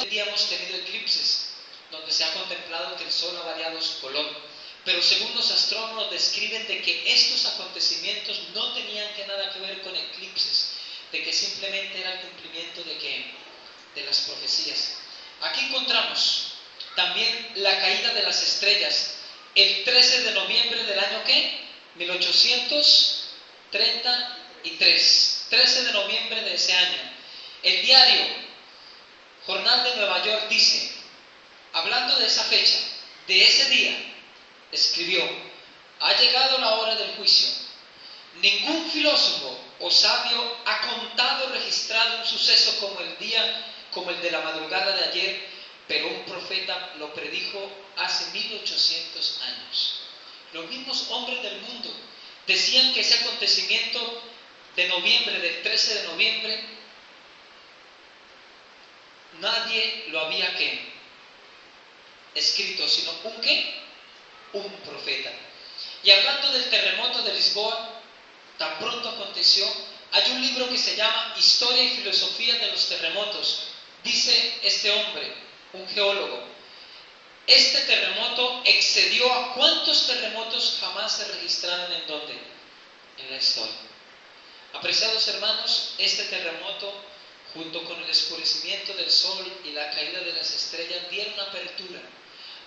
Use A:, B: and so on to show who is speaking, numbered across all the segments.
A: Hoy día hemos tenido eclipses, donde se ha contemplado que el sol ha variado su color. Pero según los astrónomos describen de que estos acontecimientos no tenían nada que ver con eclipses, de que simplemente era el cumplimiento de las profecías. Aquí encontramos también la caída de las estrellas, el 13 de noviembre del año ¿qué? 1833, 13 de noviembre de ese año. El diario Jornal de Nueva York dice, hablando de esa fecha, de ese día, escribió: ha llegado la hora del juicio. Ningún filósofo o sabio ha contado o registrado un suceso como el de la madrugada de ayer, pero un profeta lo predijo hace 1800 años. Los mismos hombres del mundo decían que ese acontecimiento de noviembre, del 13 de noviembre, nadie lo había escrito, sino un profeta. Y hablando del terremoto de Lisboa, tan pronto aconteció, hay un libro que se llama Historia y Filosofía de los Terremotos. Dice este hombre, un geólogo, este terremoto excedió a cuántos terremotos jamás se registraron en dónde, en la historia. Apreciados hermanos, este terremoto, junto con el oscurecimiento del sol y la caída de las estrellas, dieron apertura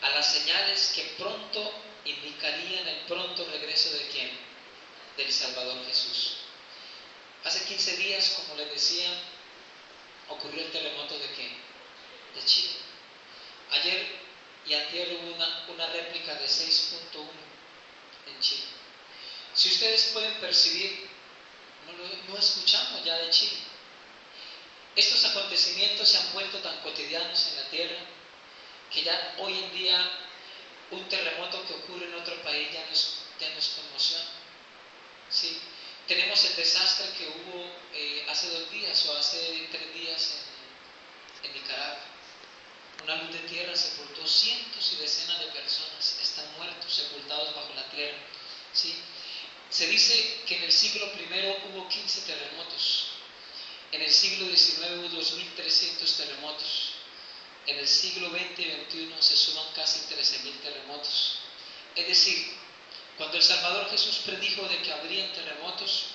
A: a las señales que pronto indicarían el pronto regreso de ¿quién? Del Salvador Jesús. Hace 15 días, como les decía, ocurrió el terremoto de ¿qué? De Chile. Ayer y antier hubo una réplica de 6.1 en Chile. Si ustedes pueden percibir, no escuchamos ya de Chile. Estos acontecimientos se han vuelto tan cotidianos en la tierra que ya hoy en día un terremoto que ocurre en otro país ya nos conmociona. ¿Sí? Tenemos el desastre que hubo hace 2 días o hace 3 días en Nicaragua. Una luz de tierra sepultó cientos y decenas de personas, están muertos, sepultados bajo la tierra. ¿Sí? Se dice que en el siglo I hubo 15 terremotos, en el siglo XIX hubo 2.300 terremotos, en el siglo XX y XXI se suman casi 13.000 terremotos. Es decir, cuando el Salvador Jesús predijo de que habrían terremotos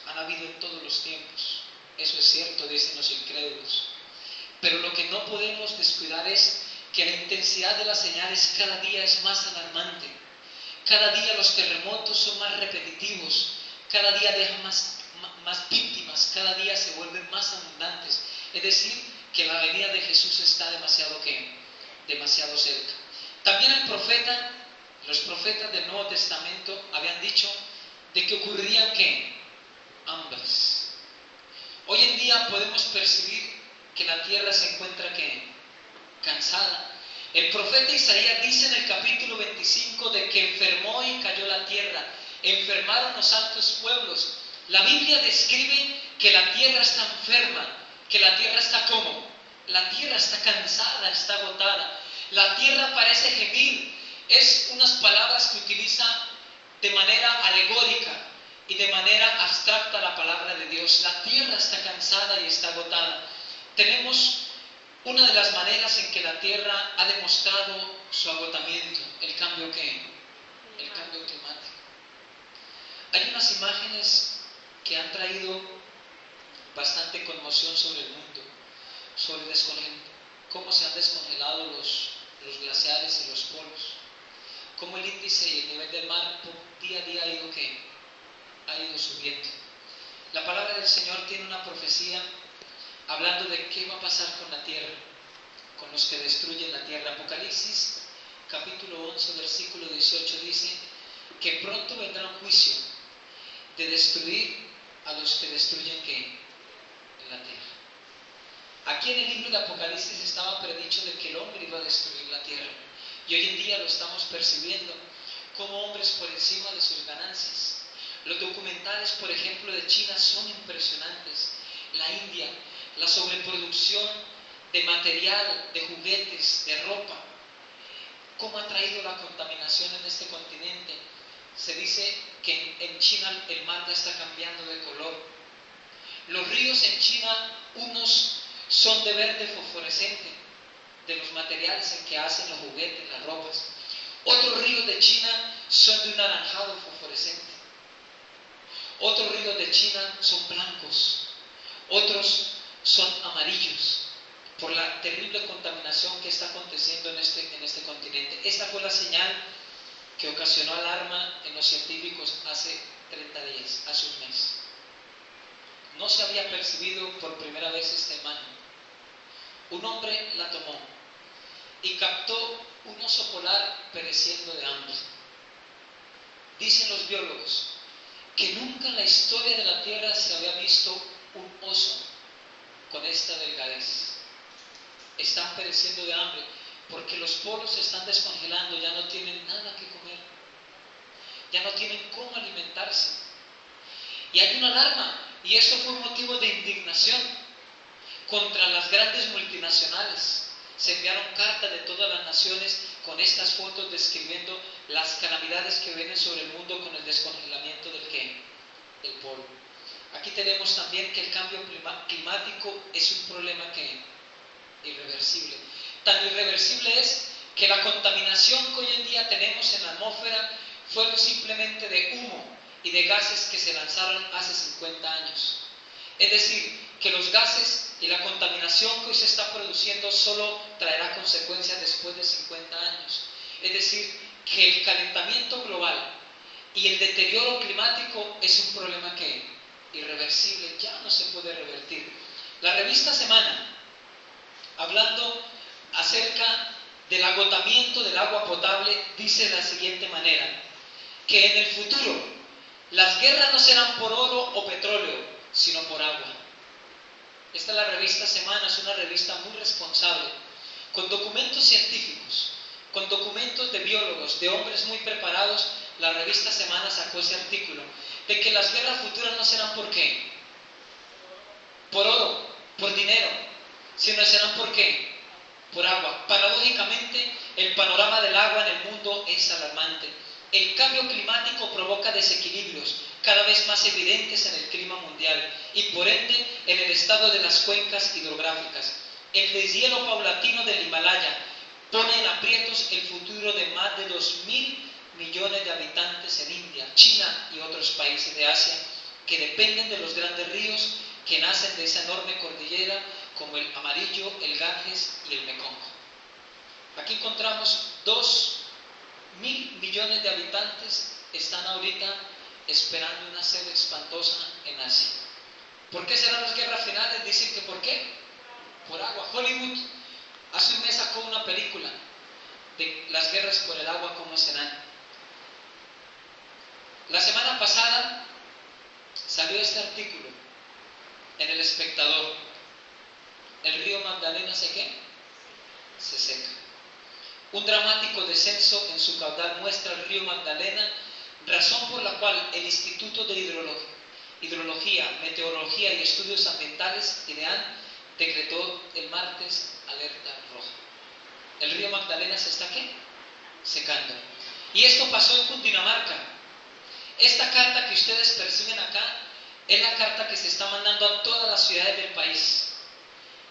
A: han habido en todos los tiempos. Eso es cierto, dicen los incrédulos. Pero lo que no podemos descuidar es que la intensidad de las señales cada día es más alarmante. Cada día los terremotos son más repetitivos, cada día dejan más víctimas, cada día se vuelven más abundantes. Es decir, que la venida de Jesús está demasiado cerca. También los profetas del Nuevo Testamento habían dicho de que ocurrirían hambres. Hoy en día podemos percibir que la tierra se encuentra cansada. El profeta Isaías dice en el capítulo 25 de que enfermó y cayó la tierra, enfermaron los altos pueblos. La Biblia describe que la tierra está enferma, que la tierra está ¿cómo? La tierra está cansada, está agotada. La tierra parece gemir. Es unas palabras que utiliza de manera alegórica y de manera abstracta la palabra de Dios. La tierra está cansada y está agotada. Tenemos una de las maneras en que la tierra ha demostrado su agotamiento, el cambio climático. Hay unas imágenes que han traído bastante conmoción sobre el mundo, sobre cómo se han descongelado los glaciares y los polos, cómo el índice y el nivel del mar día a día ha ido subiendo. La palabra del Señor tiene una profecía hablando de qué va a pasar con la tierra, con los que destruyen la tierra. Apocalipsis capítulo 11 versículo 18 dice que pronto vendrá un juicio de destruir a los que destruyen la tierra. Aquí en el libro de Apocalipsis estaba predicho de que el hombre iba a destruir la tierra, y hoy en día lo estamos percibiendo como hombres por encima de sus ganancias. Los documentales, por ejemplo, de China son impresionantes. La India, la sobreproducción de material, de juguetes, de ropa, cómo ha traído la contaminación en este continente. Se dice que en China el mar ya está cambiando de color. Los ríos en China, unos son de verde fosforescente, de los materiales en que hacen los juguetes, las ropas. Otros ríos de China son de un anaranjado fosforescente. Otros ríos de China son blancos. Otros son amarillos por la terrible contaminación que está aconteciendo en este continente. Esta fue la señal que ocasionó alarma en los científicos hace 30 días, hace un mes. No se había percibido por primera vez esta imagen. Un hombre la tomó y captó un oso polar pereciendo de hambre. Dicen los biólogos que nunca en la historia de la Tierra se había visto un oso con esta delgadez. Están pereciendo de hambre porque los polos se están descongelando, ya no tienen nada que comer, ya no tienen cómo alimentarse. Y hay una alarma, y eso fue un motivo de indignación contra las grandes multinacionales. Se enviaron cartas de todas las naciones con estas fotos describiendo las calamidades que vienen sobre el mundo con el descongelamiento del polo. Aquí tenemos también que el cambio climático es un problema irreversible. Tan irreversible es que la contaminación que hoy en día tenemos en la atmósfera fueron simplemente de humo y de gases que se lanzaron hace 50 años. Es decir, que los gases y la contaminación que hoy se está produciendo solo traerá consecuencias después de 50 años. Es decir, que el calentamiento global y el deterioro climático es un problema irreversible, ya no se puede revertir. La revista Semana, hablando acerca del agotamiento del agua potable, dice de la siguiente manera, que en el futuro las guerras no serán por oro o petróleo, sino por agua. Esta es la revista Semana, es una revista muy responsable, con documentos científicos, con documentos de biólogos, de hombres muy preparados. La revista Semana sacó ese artículo, de que las guerras futuras no serán ¿por qué? Por oro, por dinero, sino serán ¿por qué? Por agua. Paradójicamente, el panorama del agua en el mundo es alarmante. El cambio climático provoca desequilibrios cada vez más evidentes en el clima mundial y por ende en el estado de las cuencas hidrográficas. El deshielo paulatino del Himalaya pone en aprietos el futuro de más de 2.000 millones de habitantes en India, China y otros países de Asia que dependen de los grandes ríos que nacen de esa enorme cordillera como el Amarillo, el Ganges y el Mekong. Aquí encontramos 2.000 millones de habitantes están ahorita esperando una sed espantosa en Asia. ¿Por qué serán las guerras finales? Dicen que ¿por qué? Por agua. Hollywood hace un mes sacó una película de las guerras por el agua, cómo serán. La semana pasada salió este artículo en El Espectador. El río Magdalena ¿se qué? Se seca. Un dramático descenso en su caudal muestra el río Magdalena, razón por la cual el Instituto de Hidrología, Meteorología y Estudios Ambientales, IDEAN, decretó el martes alerta roja. El río Magdalena se está ¿qué? Secando. Y esto pasó en Cundinamarca. Esta carta que ustedes perciben acá es la carta que se está mandando a todas las ciudades del país,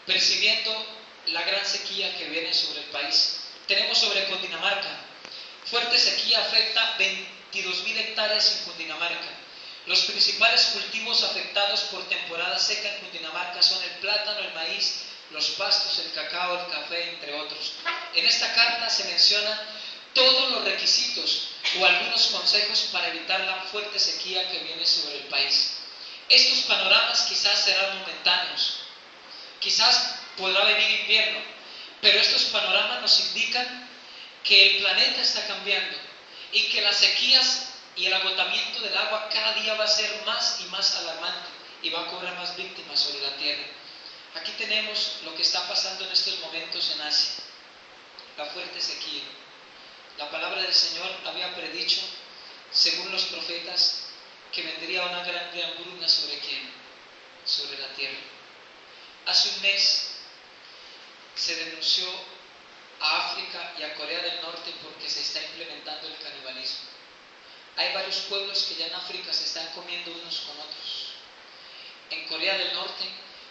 A: percibiendo la gran sequía que viene sobre el país. Tenemos sobre Cundinamarca, fuerte sequía afecta 22.000 hectáreas en Cundinamarca. Los principales cultivos afectados por temporada seca en Cundinamarca son el plátano, el maíz, los pastos, el cacao, el café, entre otros. En esta carta se menciona todos los requisitos o algunos consejos para evitar la fuerte sequía que viene sobre el país. Estos panoramas quizás serán momentáneos, quizás podrá venir invierno, pero estos panoramas nos indican que el planeta está cambiando y que las sequías y el agotamiento del agua cada día va a ser más y más alarmante y va a cobrar más víctimas sobre la tierra. Aquí tenemos lo que está pasando en estos momentos en Asia, la fuerte sequía. La palabra del Señor había predicho, según los profetas, que vendría una gran hambruna sobre ¿quién? Sobre la tierra. Hace un mes se denunció a África y a Corea del Norte porque se está implementando el canibalismo. Hay varios pueblos que ya en África se están comiendo unos con otros. En Corea del Norte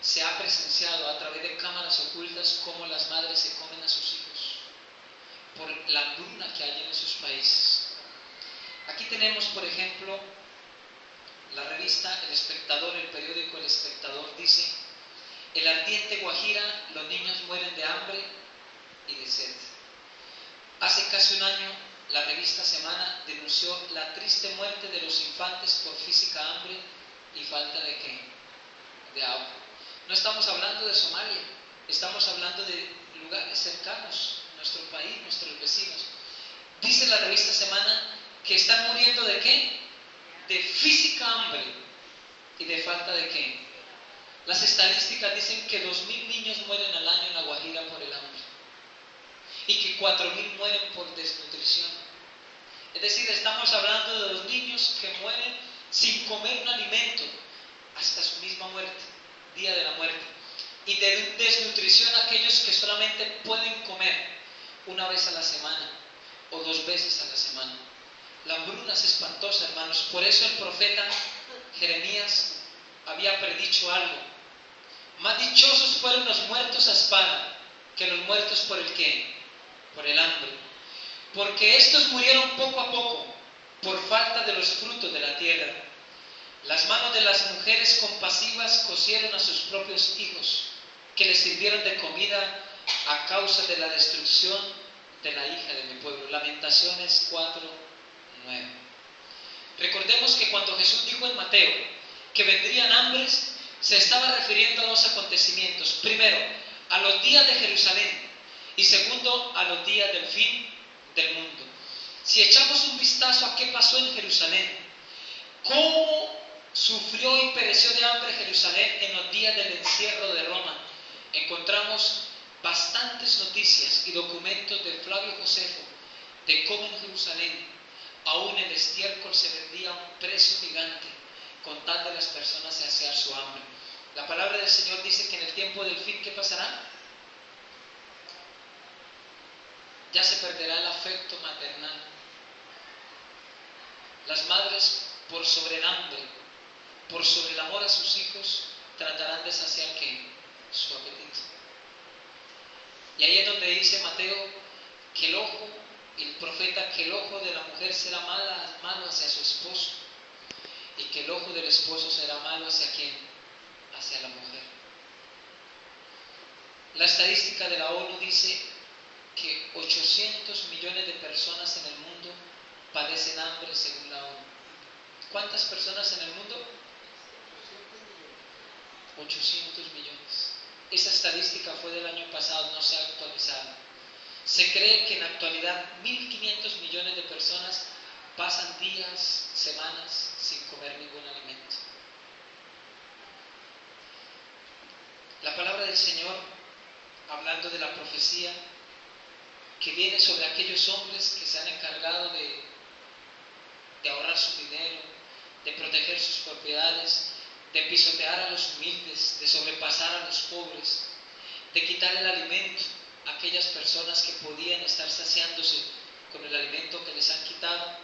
A: se ha presenciado a través de cámaras ocultas cómo las madres se comen a sus hijos por la hambruna que hay en esos países. Aquí tenemos, por ejemplo, la revista El Espectador, el periódico El Espectador, dice: el ardiente Guajira, los niños mueren de hambre y de sed. Hace casi un año, la revista Semana denunció la triste muerte de los infantes por física hambre y falta de ¿qué? De agua. No estamos hablando de Somalia, estamos hablando de lugares cercanos, nuestro país, nuestros vecinos. Dice la revista Semana que están muriendo ¿de qué? De física hambre y de falta de ¿qué? Las estadísticas dicen que 2.000 niños mueren al año en La Guajira por el hambre y que 4.000 mueren por desnutrición. Es decir, estamos hablando de los niños que mueren sin comer un alimento hasta su misma muerte, día de la muerte, y de desnutrición a aquellos que solamente pueden comer una vez a la semana o 2 veces a la semana. La hambruna es espantosa, hermanos. Por eso el profeta Jeremías había predicho algo: más dichosos fueron los muertos a espada que los muertos por el ¿qué? Por el hambre. Porque estos murieron poco a poco por falta de los frutos de la tierra. Las manos de las mujeres compasivas cocieron a sus propios hijos, que les sirvieron de comida a causa de la destrucción de la hija de mi pueblo. Lamentaciones 4:9. Recordemos que cuando Jesús dijo en Mateo que vendrían hambres, se estaba refiriendo a 2 acontecimientos. Primero, a los días de Jerusalén, y segundo, a los días del fin del mundo. Si echamos un vistazo a qué pasó en Jerusalén, cómo sufrió y pereció de hambre Jerusalén en los días del encierro de Roma, encontramos bastantes noticias y documentos de Flavio Josefo de cómo en Jerusalén aún el estiércol se vendía a un precio gigante con tal de las personas saciar su hambre. La palabra del Señor dice que en el tiempo del fin, ¿qué pasará? Ya se perderá el afecto maternal. Las madres, por sobre el hambre, por sobre el amor a sus hijos, tratarán de saciar ¿qué? Su apetito. Y ahí es donde dice Mateo que el profeta, que el ojo de la mujer será malo hacia su esposo, y que el ojo del esposo será malo hacia ¿quién? Hacia la mujer. La estadística de la ONU dice que 800 millones de personas en el mundo padecen hambre según la ONU. ¿Cuántas personas en el mundo? 800 millones. Esa estadística fue del año pasado, no se ha actualizado. Se cree que en la actualidad 1.500 millones de personas pasan días, semanas sin comer ningún alimento. La palabra del Señor, hablando de la profecía que viene sobre aquellos hombres que se han encargado de ahorrar su dinero, de proteger sus propiedades, de pisotear a los humildes, de sobrepasar a los pobres, de quitar el alimento a aquellas personas que podían estar saciándose con el alimento que les han quitado.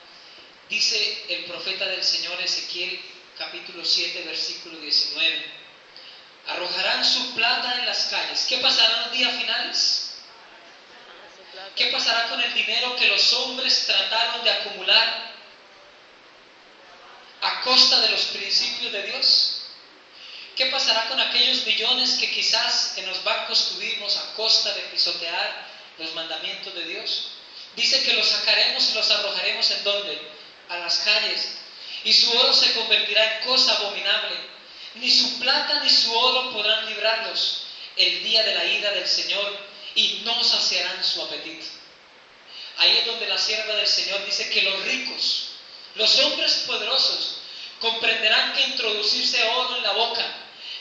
A: Dice el profeta del Señor Ezequiel, capítulo 7, versículo 19: arrojarán su plata en las calles. ¿Qué pasará en los días finales? ¿Qué pasará con el dinero que los hombres trataron de acumular a costa de los principios de Dios? ¿Qué pasará con aquellos millones que quizás en los bancos tuvimos a costa de pisotear los mandamientos de Dios? Dice que los sacaremos y los arrojaremos ¿en dónde? A las calles. Y su oro se convertirá en cosa abominable. Ni su plata ni su oro podrán librarlos el día de la ira del Señor, y no saciarán su apetito. Ahí es donde la sierva del Señor dice que los ricos, los hombres poderosos, comprenderán que introducirse oro en la boca,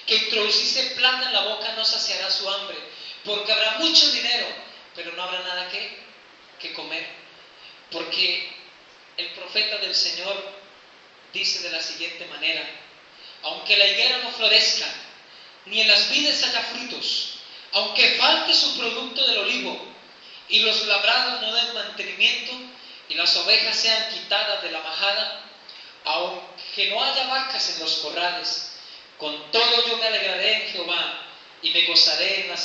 A: que introducirse plata en la boca no saciará su hambre, porque habrá mucho dinero, pero no habrá nada que comer. Porque el profeta del Señor dice de la siguiente manera: aunque la higuera no florezca, ni en las vides haya frutos, aunque falte su producto del olivo, y los labrados no den mantenimiento, y las ovejas sean quitadas de la majada, aunque no haya vacas en los corrales, Con todo yo me alegraré en Jehová y me gozaré en las